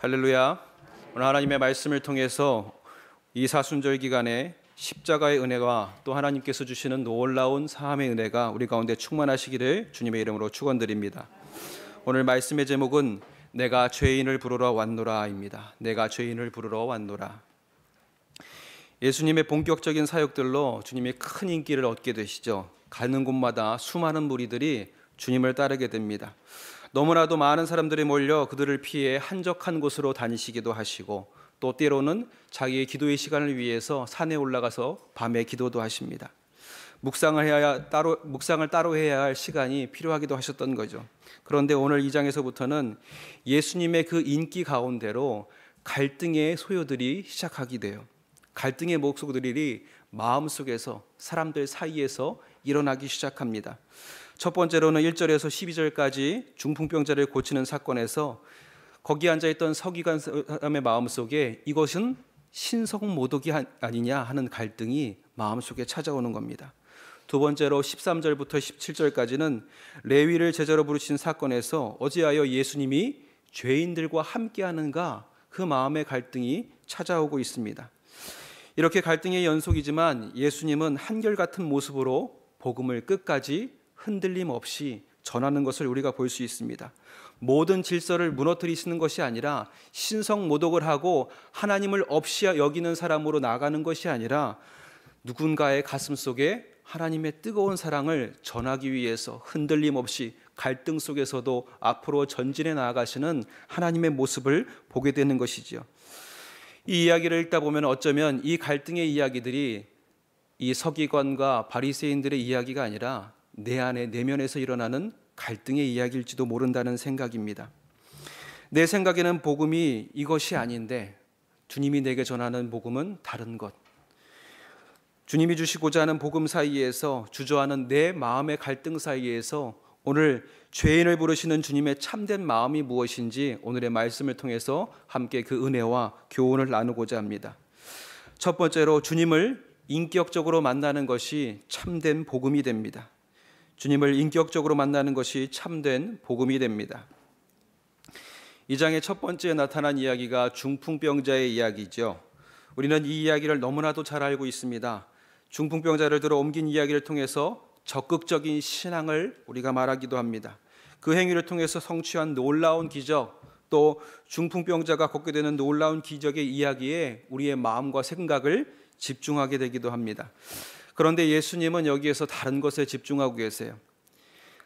할렐루야. 오늘 하나님의 말씀을 통해서 이 사순절 기간에 십자가의 은혜와 또 하나님께서 주시는 놀라운 사함의 은혜가 우리 가운데 충만하시기를 주님의 이름으로 축원드립니다. 오늘 말씀의 제목은 내가 죄인을 부르러 왔노라입니다. 내가 죄인을 부르러 왔노라. 예수님의 본격적인 사역들로 주님이 큰 인기를 얻게 되시죠. 가는 곳마다 수많은 무리들이 주님을 따르게 됩니다. 너무나도 많은 사람들이 몰려 그들을 피해 한적한 곳으로 다니시기도 하시고 또 때로는 자기의 기도의 시간을 위해서 산에 올라가서 밤에 기도도 하십니다. 묵상을 따로 해야 할 시간이 필요하기도 하셨던 거죠. 그런데 오늘 2장에서부터는 예수님의 그 인기 가운데로 갈등의 소요들이 시작하게 돼요. 갈등의 목소리들이 마음속에서 사람들 사이에서 일어나기 시작합니다. 첫 번째로는 1절에서 12절까지 중풍병자를 고치는 사건에서 거기 앉아있던 서기관 사람의 마음속에 이것은 신성모독이 아니냐 하는 갈등이 마음속에 찾아오는 겁니다. 두 번째로 13절부터 17절까지는 레위를 제자로 부르신 사건에서 어찌하여 예수님이 죄인들과 함께하는가 그 마음의 갈등이 찾아오고 있습니다. 이렇게 갈등의 연속이지만 예수님은 한결같은 모습으로 복음을 끝까지 흔들림 없이 전하는 것을 우리가 볼 수 있습니다. 모든 질서를 무너뜨리시는 것이 아니라 신성모독을 하고 하나님을 없이 여기는 사람으로 나가는 것이 아니라 누군가의 가슴 속에 하나님의 뜨거운 사랑을 전하기 위해서 흔들림 없이 갈등 속에서도 앞으로 전진해 나아가시는 하나님의 모습을 보게 되는 것이지요. 이 이야기를 읽다 보면 어쩌면 이 갈등의 이야기들이 이 서기관과 바리새인들의 이야기가 아니라 내 안에 내면에서 일어나는 갈등의 이야기일지도 모른다는 생각입니다. 내 생각에는 복음이 이것이 아닌데 주님이 내게 전하는 복음은 다른 것. 주님이 주시고자 하는 복음 사이에서 주저하는 내 마음의 갈등 사이에서 오늘 죄인을 부르시는 주님의 참된 마음이 무엇인지 오늘의 말씀을 통해서 함께 그 은혜와 교훈을 나누고자 합니다. 첫 번째로 주님을 인격적으로 만나는 것이 참된 복음이 됩니다. 주님을 인격적으로 만나는 것이 참된 복음이 됩니다. 이 장의 첫 번째 나타난 이야기가 중풍병자의 이야기죠. 우리는 이 이야기를 너무나도 잘 알고 있습니다. 중풍병자를 들어 옮긴 이야기를 통해서 적극적인 신앙을 우리가 말하기도 합니다. 그 행위를 통해서 성취한 놀라운 기적, 또 중풍병자가 걷게 되는 놀라운 기적의 이야기에 우리의 마음과 생각을 집중하게 되기도 합니다. 그런데 예수님은 여기에서 다른 것에 집중하고 계세요.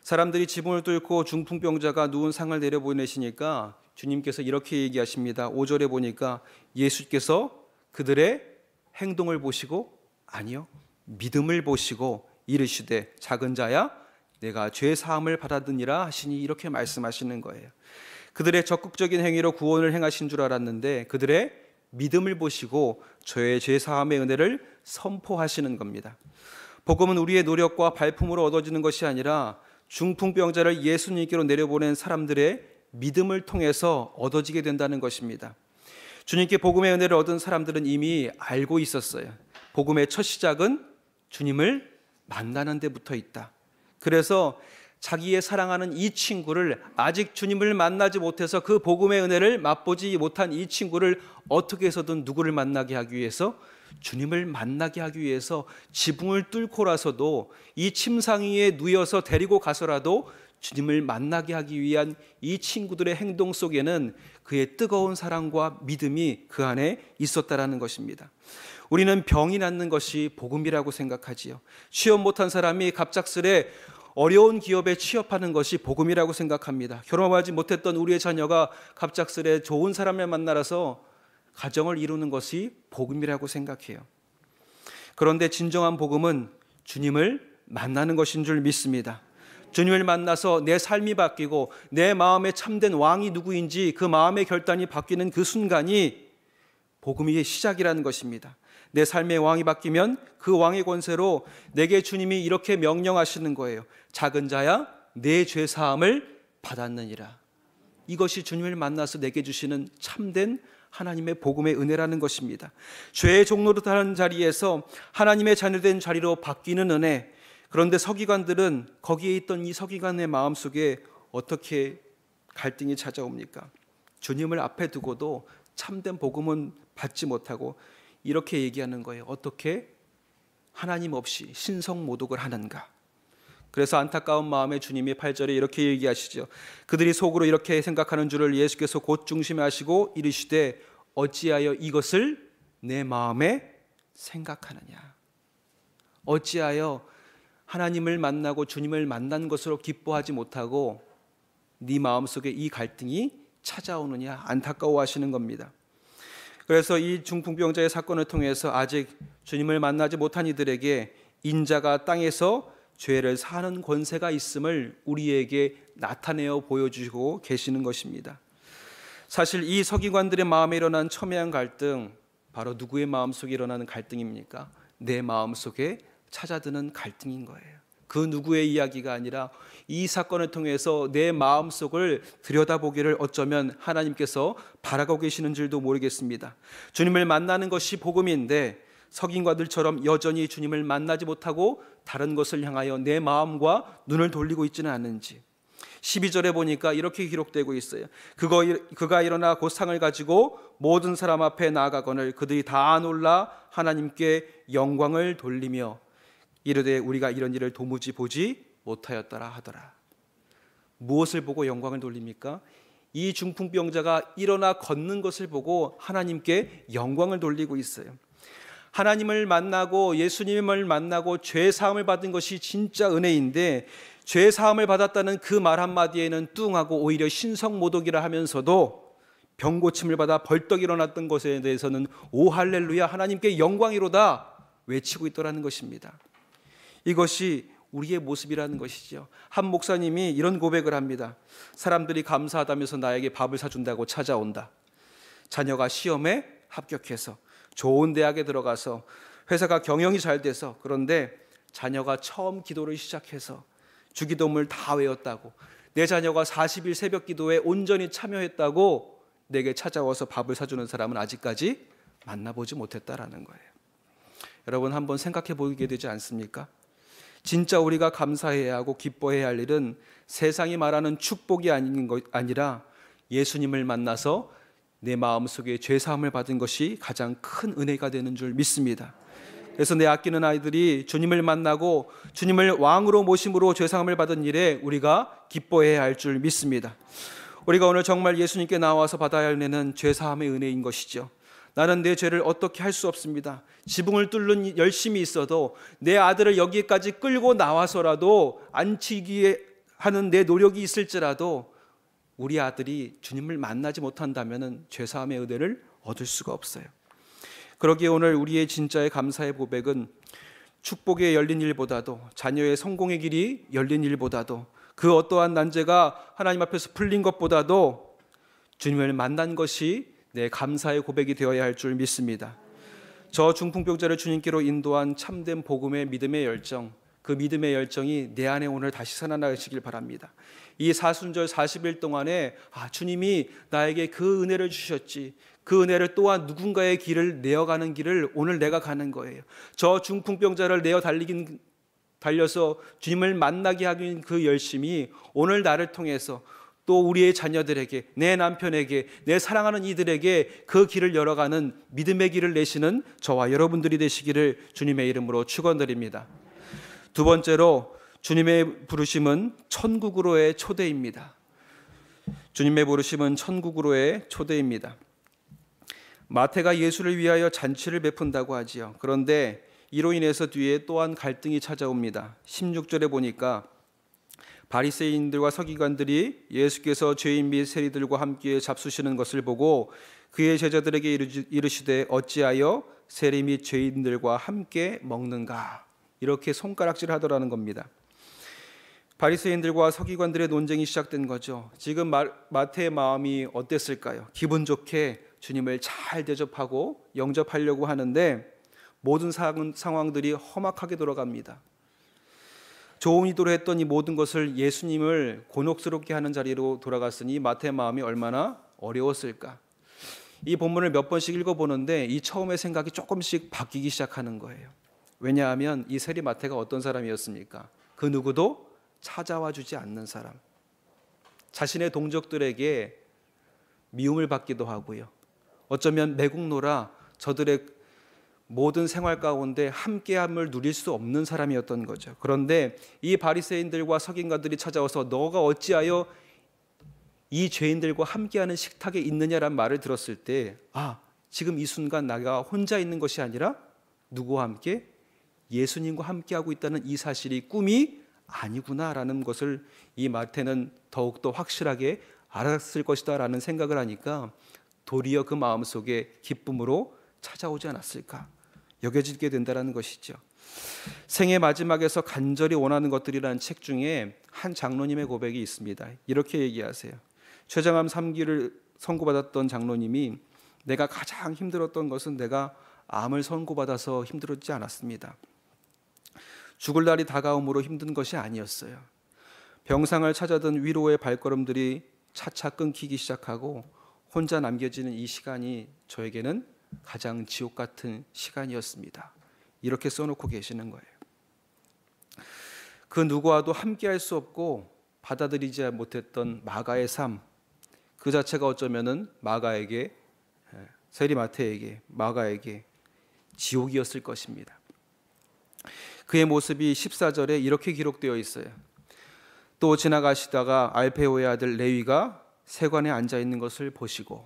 사람들이 지붕을 뚫고 중풍병자가 누운 상을 내려보내시니까 주님께서 이렇게 얘기하십니다. 5절에 보니까 예수께서 그들의 행동을 보시고 아니요, 믿음을 보시고 이르시되 작은 자야 내가 죄 사함을 받았느니라 하시니 이렇게 말씀하시는 거예요. 그들의 적극적인 행위로 구원을 행하신 줄 알았는데 그들의 믿음을 보시고 저의 죄 사함의 은혜를 선포하시는 겁니다. 복음은 우리의 노력과 발품으로 얻어지는 것이 아니라 중풍병자를 예수님께로 내려보낸 사람들의 믿음을 통해서 얻어지게 된다는 것입니다. 주님께 복음의 은혜를 얻은 사람들은 이미 알고 있었어요. 복음의 첫 시작은 주님을 만나는 데 붙어 있다. 그래서 자기의 사랑하는 이 친구를 아직 주님을 만나지 못해서 그 복음의 은혜를 맛보지 못한 이 친구를 어떻게 해서든 누구를 만나게 하기 위해서 주님을 만나게 하기 위해서 지붕을 뚫고라서도 이 침상 위에 누워서 데리고 가서라도 주님을 만나게 하기 위한 이 친구들의 행동 속에는 그의 뜨거운 사랑과 믿음이 그 안에 있었다라는 것입니다. 우리는 병이 낫는 것이 복음이라고 생각하지요. 취업 못한 사람이 갑작스레 어려운 기업에 취업하는 것이 복음이라고 생각합니다. 결혼하지 못했던 우리의 자녀가 갑작스레 좋은 사람을 만나서 가정을 이루는 것이 복음이라고 생각해요. 그런데 진정한 복음은 주님을 만나는 것인 줄 믿습니다. 주님을 만나서 내 삶이 바뀌고 내 마음에 참된 왕이 누구인지 그 마음의 결단이 바뀌는 그 순간이 복음의 시작이라는 것입니다. 내 삶의 왕이 바뀌면 그 왕의 권세로 내게 주님이 이렇게 명령하시는 거예요. 작은 자야 내 죄 사함을 받았느니라. 이것이 주님을 만나서 내게 주시는 참된 하나님의 복음의 은혜라는 것입니다. 죄의 종로로 타는 자리에서 하나님의 자녀된 자리로 바뀌는 은혜. 그런데 서기관들은 거기에 있던 이 서기관의 마음속에 어떻게 갈등이 찾아옵니까? 주님을 앞에 두고도 참된 복음은 받지 못하고 이렇게 얘기하는 거예요. 어떻게 하나님 없이 신성모독을 하는가? 그래서 안타까운 마음에 주님이 8절에 이렇게 얘기하시죠. 그들이 속으로 이렇게 생각하는 줄을 예수께서 곧 중심하시고 이르시되 어찌하여 이것을 내 마음에 생각하느냐? 어찌하여 하나님을 만나고 주님을 만난 것으로 기뻐하지 못하고 네 마음속에 이 갈등이 찾아오느냐? 안타까워하시는 겁니다. 그래서 이 중풍병자의 사건을 통해서 아직 주님을 만나지 못한 이들에게 인자가 땅에서 죄를 사는 권세가 있음을 우리에게 나타내어 보여주시고 계시는 것입니다. 사실 이 서기관들의 마음에 일어난 첨예한 갈등, 바로 누구의 마음속에 일어나는 갈등입니까? 내 마음속에 찾아드는 갈등인 거예요. 그 누구의 이야기가 아니라 이 사건을 통해서 내 마음속을 들여다보기를 어쩌면 하나님께서 바라고 계시는 줄도 모르겠습니다. 주님을 만나는 것이 복음인데 서기관들처럼 여전히 주님을 만나지 못하고 다른 것을 향하여 내 마음과 눈을 돌리고 있지는 않은지. 12절에 보니까 이렇게 기록되고 있어요. 그가 일어나 곧 상을 가지고 모든 사람 앞에 나아가거늘 그들이 다 놀라 하나님께 영광을 돌리며 이르되 우리가 이런 일을 도무지 보지 못하였더라 하더라. 무엇을 보고 영광을 돌립니까? 이 중풍병자가 일어나 걷는 것을 보고 하나님께 영광을 돌리고 있어요. 하나님을 만나고 예수님을 만나고 죄 사함을 받은 것이 진짜 은혜인데 죄 사함을 받았다는 그 말 한마디에는 뚱하고 오히려 신성모독이라 하면서도 병고침을 받아 벌떡 일어났던 것에 대해서는 오 할렐루야 하나님께 영광이로다 외치고 있더라는 것입니다. 이것이 우리의 모습이라는 것이죠. 한 목사님이 이런 고백을 합니다. 사람들이 감사하다면서 나에게 밥을 사준다고 찾아온다. 자녀가 시험에 합격해서 좋은 대학에 들어가서 회사가 경영이 잘 돼서 그런데 자녀가 처음 기도를 시작해서 주기도문을 다 외웠다고 내 자녀가 40일 새벽 기도에 온전히 참여했다고 내게 찾아와서 밥을 사주는 사람은 아직까지 만나보지 못했다라는 거예요. 여러분 한번 생각해 보게 되지 않습니까? 진짜 우리가 감사해야 하고 기뻐해야 할 일은 세상이 말하는 축복이 아니라 예수님을 만나서 내 마음속에 죄사함을 받은 것이 가장 큰 은혜가 되는 줄 믿습니다. 그래서 내 아끼는 아이들이 주님을 만나고 주님을 왕으로 모심으로 죄사함을 받은 일에 우리가 기뻐해야 할 줄 믿습니다. 우리가 오늘 정말 예수님께 나와서 받아야 할 은혜는 죄사함의 은혜인 것이죠. 나는 내 죄를 어떻게 할 수 없습니다. 지붕을 뚫는 열심이 있어도 내 아들을 여기까지 끌고 나와서라도 안치기 하는 내 노력이 있을지라도 우리 아들이 주님을 만나지 못한다면 죄사함의 은혜를 얻을 수가 없어요. 그러기에 오늘 우리의 진짜의 감사의 고백은 축복의 열린 일보다도 자녀의 성공의 길이 열린 일보다도 그 어떠한 난제가 하나님 앞에서 풀린 것보다도 주님을 만난 것이 내 감사의 고백이 되어야 할 줄 믿습니다. 저 중풍병자를 주님께로 인도한 참된 복음의 믿음의 열정, 그 믿음의 열정이 내 안에 오늘 다시 살아나시길 바랍니다. 이 사순절 40일 동안에 주님이 나에게 그 은혜를 주셨지, 그 은혜를 또한 누군가의 길을 내어가는 길을 오늘 내가 가는 거예요. 저 중풍병자를 달려서 주님을 만나게 하는 그 열심이 오늘 나를 통해서 또 우리의 자녀들에게, 내 남편에게, 내 사랑하는 이들에게 그 길을 열어가는 믿음의 길을 내시는 저와 여러분들이 되시기를 주님의 이름으로 축원드립니다. 두 번째로 주님의 부르심은 천국으로의 초대입니다. 주님의 부르심은 천국으로의 초대입니다. 마태가 예수를 위하여 잔치를 베푼다고 하지요. 그런데 이로 인해서 뒤에 또한 갈등이 찾아옵니다. 16절에 보니까 바리새인들과 서기관들이 예수께서 죄인 및 세리들과 함께 잡수시는 것을 보고 그의 제자들에게 이르시되 어찌하여 세리 및 죄인들과 함께 먹는가, 이렇게 손가락질하더라는 겁니다. 바리새인들과 서기관들의 논쟁이 시작된 거죠. 지금 마태의 마음이 어땠을까요? 기분 좋게 주님을 잘 대접하고 영접하려고 하는데 모든 상황들이 험악하게 돌아갑니다. 좋은 의도로 했던 이 모든 것을 예수님을 곤혹스럽게 하는 자리로 돌아갔으니 마태의 마음이 얼마나 어려웠을까. 이 본문을 몇 번씩 읽어보는데 이 처음의 생각이 조금씩 바뀌기 시작하는 거예요. 왜냐하면 이 세리 마태가 어떤 사람이었습니까? 그 누구도 찾아와 주지 않는 사람, 자신의 동족들에게 미움을 받기도 하고요. 어쩌면 매국노라 저들의 모든 생활 가운데 함께함을 누릴 수 없는 사람이었던 거죠. 그런데 이 바리새인들과 서기관들이 찾아와서 너가 어찌하여 이 죄인들과 함께하는 식탁에 있느냐란 말을 들었을 때, 지금 이 순간 내가 혼자 있는 것이 아니라 누구와 함께? 예수님과 함께하고 있다는 이 사실이 꿈이 아니구나라는 것을 이 마태는 더욱더 확실하게 알았을 것이다 라는 생각을 하니까 도리어 그 마음속에 기쁨으로 찾아오지 않았을까 여겨지게 된다는 것이죠. 생애 마지막에서 간절히 원하는 것들이라는 책 중에 한 장로님의 고백이 있습니다. 이렇게 얘기하세요. 췌장암 3기를 선고받았던 장로님이 내가 가장 힘들었던 것은 내가 암을 선고받아서 힘들었지 않았습니다. 죽을 날이 다가옴으로 힘든 것이 아니었어요. 병상을 찾아든 위로의 발걸음들이 차차 끊기기 시작하고 혼자 남겨지는 이 시간이 저에게는 가장 지옥 같은 시간이었습니다. 이렇게 써놓고 계시는 거예요. 그 누구와도 함께할 수 없고 받아들이지 못했던 마가의 삶, 그 자체가 어쩌면은 마가에게, 세리마태에게, 마가에게 지옥이었을 것입니다. 그의 모습이 14절에 이렇게 기록되어 있어요. 또 지나가시다가 알페오의 아들 레위가 세관에 앉아 있는 것을 보시고,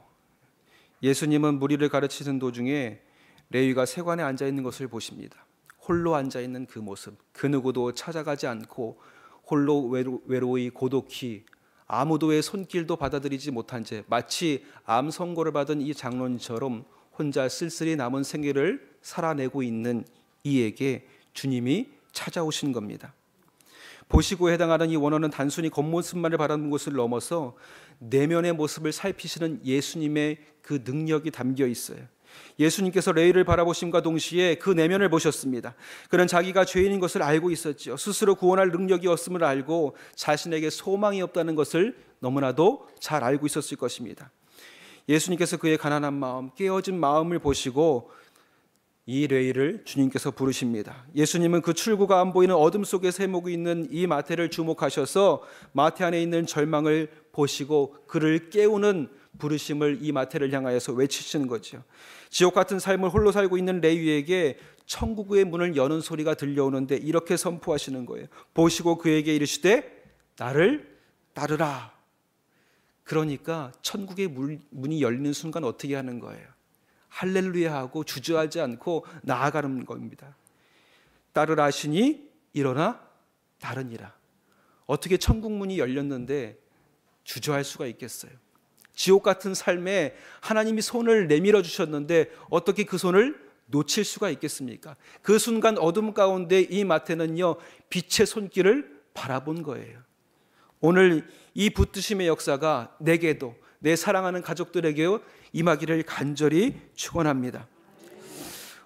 예수님은 무리를 가르치는 도중에 레위가 세관에 앉아 있는 것을 보십니다. 홀로 앉아 있는 그 모습, 그 누구도 찾아가지 않고 홀로 외로이 고독히 아무도의 손길도 받아들이지 못한 채 마치 암 선고를 받은 이 장로님처럼 혼자 쓸쓸히 남은 생애를 살아내고 있는 이에게 주님이 찾아오신 겁니다. 보시고 해당하는 이 원어는 단순히 겉모습만을 바라는 것을 넘어서 내면의 모습을 살피시는 예수님의 그 능력이 담겨 있어요. 예수님께서 레위를 바라보심과 동시에 그 내면을 보셨습니다. 그는 자기가 죄인인 것을 알고 있었죠. 스스로 구원할 능력이 없음을 알고 자신에게 소망이 없다는 것을 너무나도 잘 알고 있었을 것입니다. 예수님께서 그의 가난한 마음, 깨어진 마음을 보시고 이 레위를 주님께서 부르십니다. 예수님은 그 출구가 안 보이는 어둠 속에 세모고 있는 이 마태를 주목하셔서 마태 안에 있는 절망을 보시고 그를 깨우는 부르심을 이 마태를 향하여서 외치시는 거죠. 지옥 같은 삶을 홀로 살고 있는 레위에게 천국의 문을 여는 소리가 들려오는데 이렇게 선포하시는 거예요. 보시고 그에게 이르시되 나를 따르라. 그러니까 천국의 문이 열리는 순간 어떻게 하는 거예요? 할렐루야 하고 주저하지 않고 나아가는 겁니다. 따르라 하시니 일어나 따르니라. 어떻게 천국 문이 열렸는데 주저할 수가 있겠어요? 지옥 같은 삶에 하나님이 손을 내밀어 주셨는데 어떻게 그 손을 놓칠 수가 있겠습니까? 그 순간 어둠 가운데 이 마태는요 빛의 손길을 바라본 거예요. 오늘 이 붙드심의 역사가 내게도 내 사랑하는 가족들에게 임하기를 간절히 축원합니다.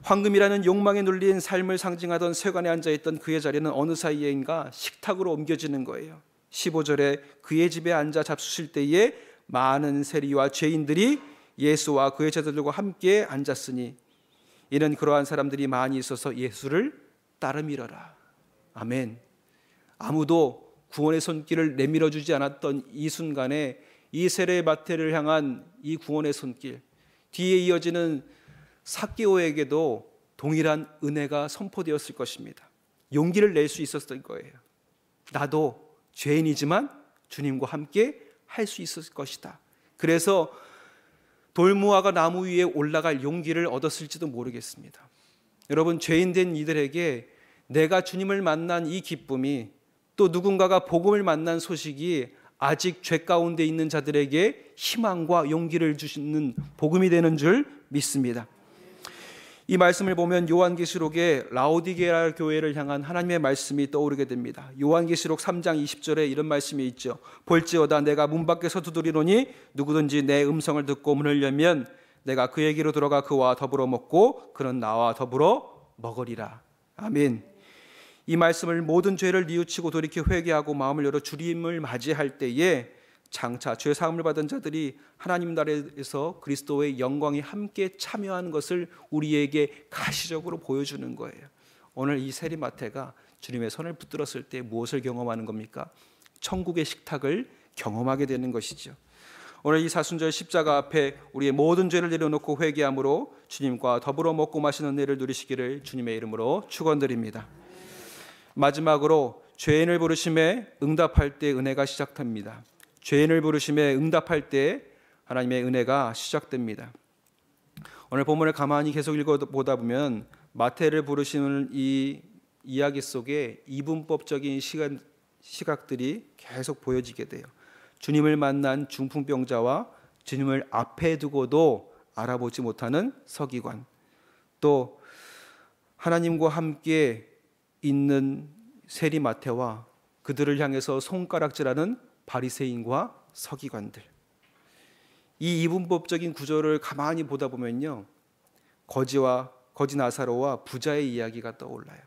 황금이라는 욕망에 눌린 삶을 상징하던 세관에 앉아있던 그의 자리는 어느 사이에인가 식탁으로 옮겨지는 거예요. 15절에 그의 집에 앉아 잡수실 때에 많은 세리와 죄인들이 예수와 그의 제자들과 함께 앉았으니 이는 그러한 사람들이 많이 있어서 예수를 따르미러라. 아멘. 아무도 구원의 손길을 내밀어 주지 않았던 이 순간에 이 세례 마태를 향한 이 구원의 손길, 뒤에 이어지는 삭개오에게도 동일한 은혜가 선포되었을 것입니다. 용기를 낼 수 있었을 거예요. 나도 죄인이지만 주님과 함께 할 수 있었을 것이다. 그래서 돌무화과 나무 위에 올라갈 용기를 얻었을지도 모르겠습니다. 여러분, 죄인된 이들에게 내가 주님을 만난 이 기쁨이, 또 누군가가 복음을 만난 소식이 아직 죄 가운데 있는 자들에게 희망과 용기를 주시는 복음이 되는 줄 믿습니다. 이 말씀을 보면 요한계시록의 라오디게아 교회를 향한 하나님의 말씀이 떠오르게 됩니다. 요한계시록 3장 20절에 이런 말씀이 있죠. 볼지어다 내가 문 밖에서 두드리노니 누구든지 내 음성을 듣고 문을 열면 내가 그에게로 들어가 그와 더불어 먹고 그는 나와 더불어 먹으리라. 아멘. 이 말씀을 모든 죄를 뉘우치고 돌이켜 회개하고 마음을 열어 주님을 맞이할 때에 장차 죄 사함을 받은 자들이 하나님 나라에서 그리스도의 영광에 함께 참여하는 것을 우리에게 가시적으로 보여주는 거예요. 오늘 이 세리마태가 주님의 손을 붙들었을 때 무엇을 경험하는 겁니까? 천국의 식탁을 경험하게 되는 것이죠. 오늘 이 사순절 십자가 앞에 우리의 모든 죄를 내려놓고 회개함으로 주님과 더불어 먹고 마시는 은혜를 누리시기를 주님의 이름으로 축원드립니다. 마지막으로 죄인을 부르심에 응답할 때 은혜가 시작됩니다. 죄인을 부르심에 응답할 때 하나님의 은혜가 시작됩니다. 오늘 본문을 가만히 계속 읽어보다 보면 마태를 부르시는 이 이야기 속에 이분법적인 시각들이 계속 보여지게 돼요. 주님을 만난 중풍병자와 주님을 앞에 두고도 알아보지 못하는 서기관, 또 하나님과 함께 있는 세리 마태와 그들을 향해서 손가락질하는 바리새인과 서기관들. 이 이분법적인 구조를 가만히 보다 보면요, 거지 나사로와 부자의 이야기가 떠올라요.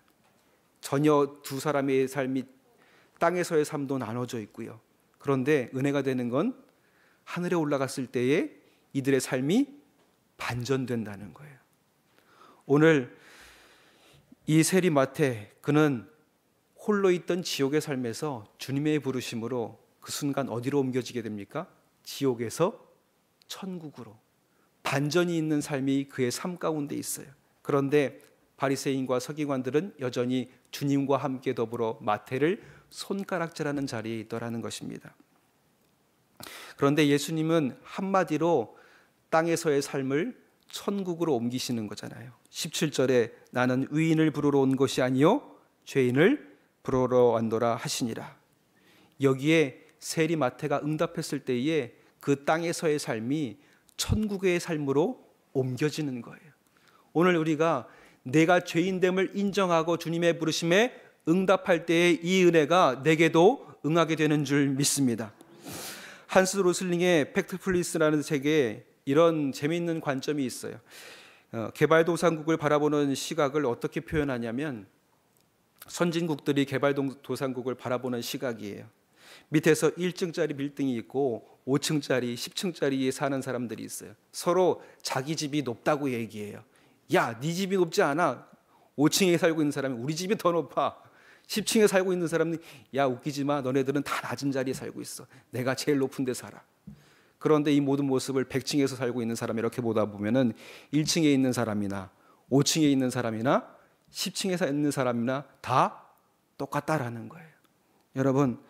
전혀 두 사람의 삶이 땅에서의 삶도 나눠져 있고요. 그런데 은혜가 되는 건 하늘에 올라갔을 때에 이들의 삶이 반전된다는 거예요. 오늘 이 세리 마태, 그는 홀로 있던 지옥의 삶에서 주님의 부르심으로 그 순간 어디로 옮겨지게 됩니까? 지옥에서 천국으로. 반전이 있는 삶이 그의 삶 가운데 있어요. 그런데 바리새인과 서기관들은 여전히 주님과 함께 더불어 마태를 손가락질하는 자리에 있더라는 것입니다. 그런데 예수님은 한마디로 땅에서의 삶을 천국으로 옮기시는 거잖아요. 17절에 나는 의인을 부르러 온 것이 아니요 죄인을 부르러 왔노라 하시니라. 여기에 세리 마태가 응답했을 때에 그 땅에서의 삶이 천국의 삶으로 옮겨지는 거예요. 오늘 우리가 내가 죄인됨을 인정하고 주님의 부르심에 응답할 때의 이 은혜가 내게도 응하게 되는 줄 믿습니다. 한스 로슬링의 팩트플리스라는 책에 이런 재미있는 관점이 있어요. 개발도상국을 바라보는 시각을 어떻게 표현하냐면, 선진국들이 개발도상국을 바라보는 시각이에요. 밑에서 1층짜리 빌딩이 있고 5층짜리, 10층짜리에 사는 사람들이 있어요. 서로 자기 집이 높다고 얘기해요. 야, 네 집이 높지 않아. 5층에 살고 있는 사람이 우리 집이 더 높아. 10층에 살고 있는 사람은 야, 웃기지 마. 너네들은 다 낮은 자리에 살고 있어. 내가 제일 높은 데 살아. 그런데 이 모든 모습을 100층에서 살고 있는 사람 이렇게 보다 보면은 1층에 있는 사람이나 5층에 있는 사람이나 10층에 있는 사람이나 다 똑같다라는 거예요. 여러분,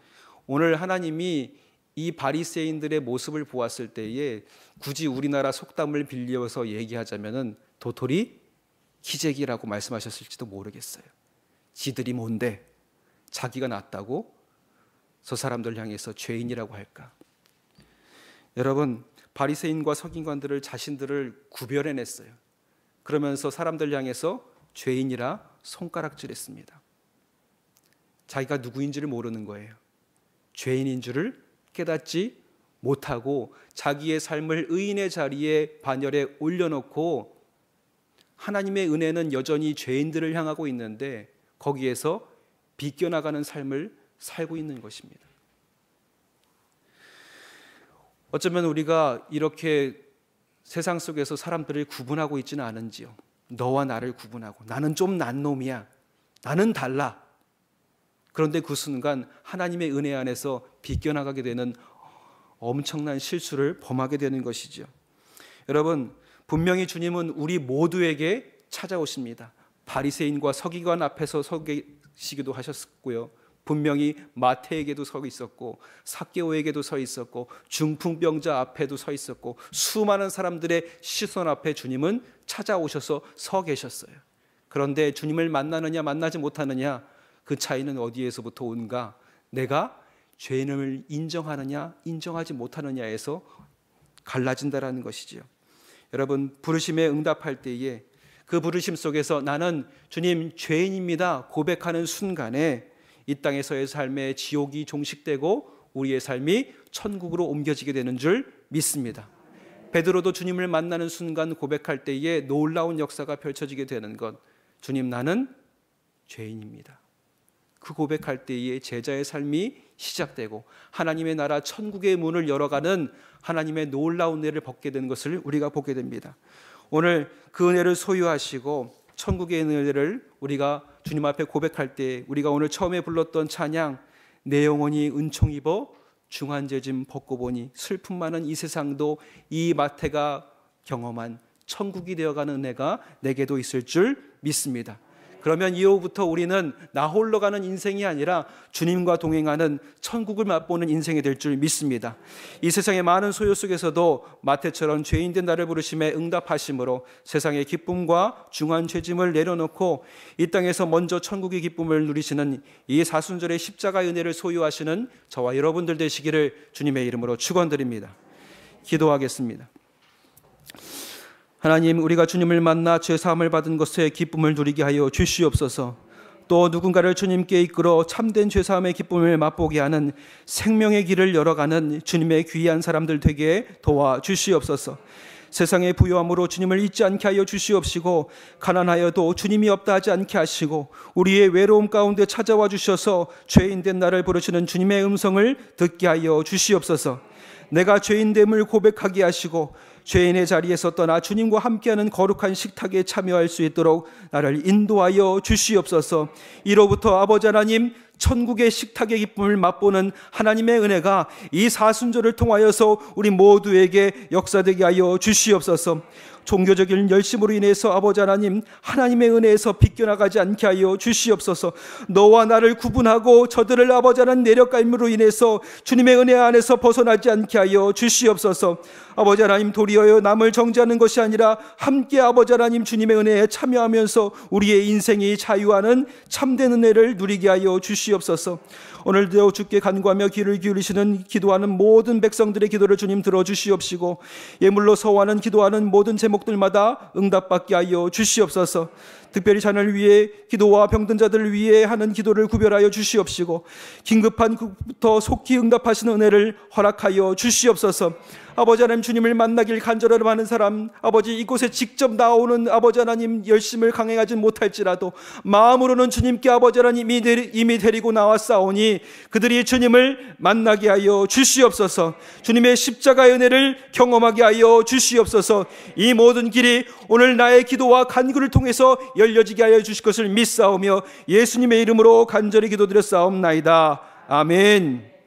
오늘 하나님이 이 바리새인들의 모습을 보았을 때에 굳이 우리나라 속담을 빌려서 얘기하자면은 도토리 기재기라고 말씀하셨을지도 모르겠어요. 지들이 뭔데 자기가 낫다고 저 사람들 향해서 죄인이라고 할까? 여러분, 바리새인과 서기관들을 자신들을 구별해냈어요. 그러면서 사람들 향해서 죄인이라 손가락질했습니다. 자기가 누구인지를 모르는 거예요. 죄인인 줄을 깨닫지 못하고 자기의 삶을 의인의 자리에 반열에 올려놓고 하나님의 은혜는 여전히 죄인들을 향하고 있는데 거기에서 비껴나가는 삶을 살고 있는 것입니다. 어쩌면 우리가 이렇게 세상 속에서 사람들을 구분하고 있지는 않은지요. 너와 나를 구분하고 나는 좀 난 놈이야. 나는 달라. 그런데 그 순간 하나님의 은혜 안에서 비껴나가게 되는 엄청난 실수를 범하게 되는 것이죠. 여러분, 분명히 주님은 우리 모두에게 찾아오십니다. 바리새인과 서기관 앞에서 서 계시기도 하셨고요. 분명히 마태에게도 서 있었고 삭개오에게도 서 있었고 중풍병자 앞에도 서 있었고 수많은 사람들의 시선 앞에 주님은 찾아오셔서 서 계셨어요. 그런데 주님을 만나느냐 만나지 못하느냐, 그 차이는 어디에서부터 온가? 내가 죄인을 인정하느냐 인정하지 못하느냐에서 갈라진다라는 것이죠. 여러분, 부르심에 응답할 때에 그 부르심 속에서 나는 주님 죄인입니다 고백하는 순간에 이 땅에서의 삶의 지옥이 종식되고 우리의 삶이 천국으로 옮겨지게 되는 줄 믿습니다. 베드로도 주님을 만나는 순간 고백할 때에 놀라운 역사가 펼쳐지게 되는 것, 주님 나는 죄인입니다. 그 고백할 때에 제자의 삶이 시작되고 하나님의 나라 천국의 문을 열어가는 하나님의 놀라운 은혜를 받게 되는 것을 우리가 보게 됩니다. 오늘 그 은혜를 소유하시고 천국의 은혜를 우리가 주님 앞에 고백할 때 우리가 오늘 처음에 불렀던 찬양, 내 영혼이 은총 입어 중환제짐 벗고 보니 슬픔 많은 이 세상도 이 마태가 경험한 천국이 되어가는 은혜가 내게도 있을 줄 믿습니다. 그러면 이후부터 우리는 나 홀로 가는 인생이 아니라 주님과 동행하는 천국을 맛보는 인생이 될 줄 믿습니다. 이 세상의 많은 소요 속에서도 마태처럼 죄인된 나를 부르심에 응답하심으로 세상의 기쁨과 중한 죄짐을 내려놓고 이 땅에서 먼저 천국의 기쁨을 누리시는 이 사순절의 십자가의 은혜를 소유하시는 저와 여러분들 되시기를 주님의 이름으로 축원드립니다. 기도하겠습니다. 하나님, 우리가 주님을 만나 죄사함을 받은 것에 기쁨을 누리게 하여 주시옵소서. 또 누군가를 주님께 이끌어 참된 죄사함의 기쁨을 맛보게 하는 생명의 길을 열어가는 주님의 귀한 사람들 되게 도와주시옵소서. 세상의 부요함으로 주님을 잊지 않게 하여 주시옵시고 가난하여도 주님이 없다 하지 않게 하시고 우리의 외로움 가운데 찾아와 주셔서 죄인된 나를 부르시는 주님의 음성을 듣게 하여 주시옵소서. 내가 죄인됨을 고백하게 하시고 죄인의 자리에서 떠나 주님과 함께하는 거룩한 식탁에 참여할 수 있도록 나를 인도하여 주시옵소서. 이로부터 아버지 하나님, 천국의 식탁의 기쁨을 맛보는 하나님의 은혜가 이 사순절을 통하여서 우리 모두에게 역사되게 하여 주시옵소서. 종교적인 열심으로 인해서 아버지 하나님, 하나님의 은혜에서 비껴나가지 않게 하여 주시옵소서. 너와 나를 구분하고 저들을 아버지 하나님 내려감으로 인해서 주님의 은혜 안에서 벗어나지 않게 하여 주시옵소서. 아버지 하나님, 도리어 남을 정죄하는 것이 아니라 함께 아버지 하나님 주님의 은혜에 참여하면서 우리의 인생이 자유하는 참된 은혜를 누리게 하여 주시옵소서. 오늘도 주께 간구하며 귀를 기울이시는 기도하는 모든 백성들의 기도를 주님 들어주시옵시고 예물로 서원하는 기도하는 모든 제목들마다 응답받게 하여 주시옵소서. 특별히 자녀를 위해 기도와 병든 자들을 위해 하는 기도를 구별하여 주시옵시고 긴급한 것부터 속히 응답하시는 은혜를 허락하여 주시옵소서. 아버지 하나님, 주님을 만나길 간절하려 하는 사람, 아버지 이곳에 직접 나오는 아버지 하나님 열심을 강행하지 못할지라도 마음으로는 주님께 아버지 하나님 이미 데리고 나왔사오니 그들이 주님을 만나게 하여 주시옵소서. 주님의 십자가의 은혜를 경험하게 하여 주시옵소서. 이 모든 길이 오늘 나의 기도와 간구를 통해서 열려지게 하여 주실 것을 믿사오며 예수님의 이름으로 간절히 기도드렸사옵나이다. 아멘.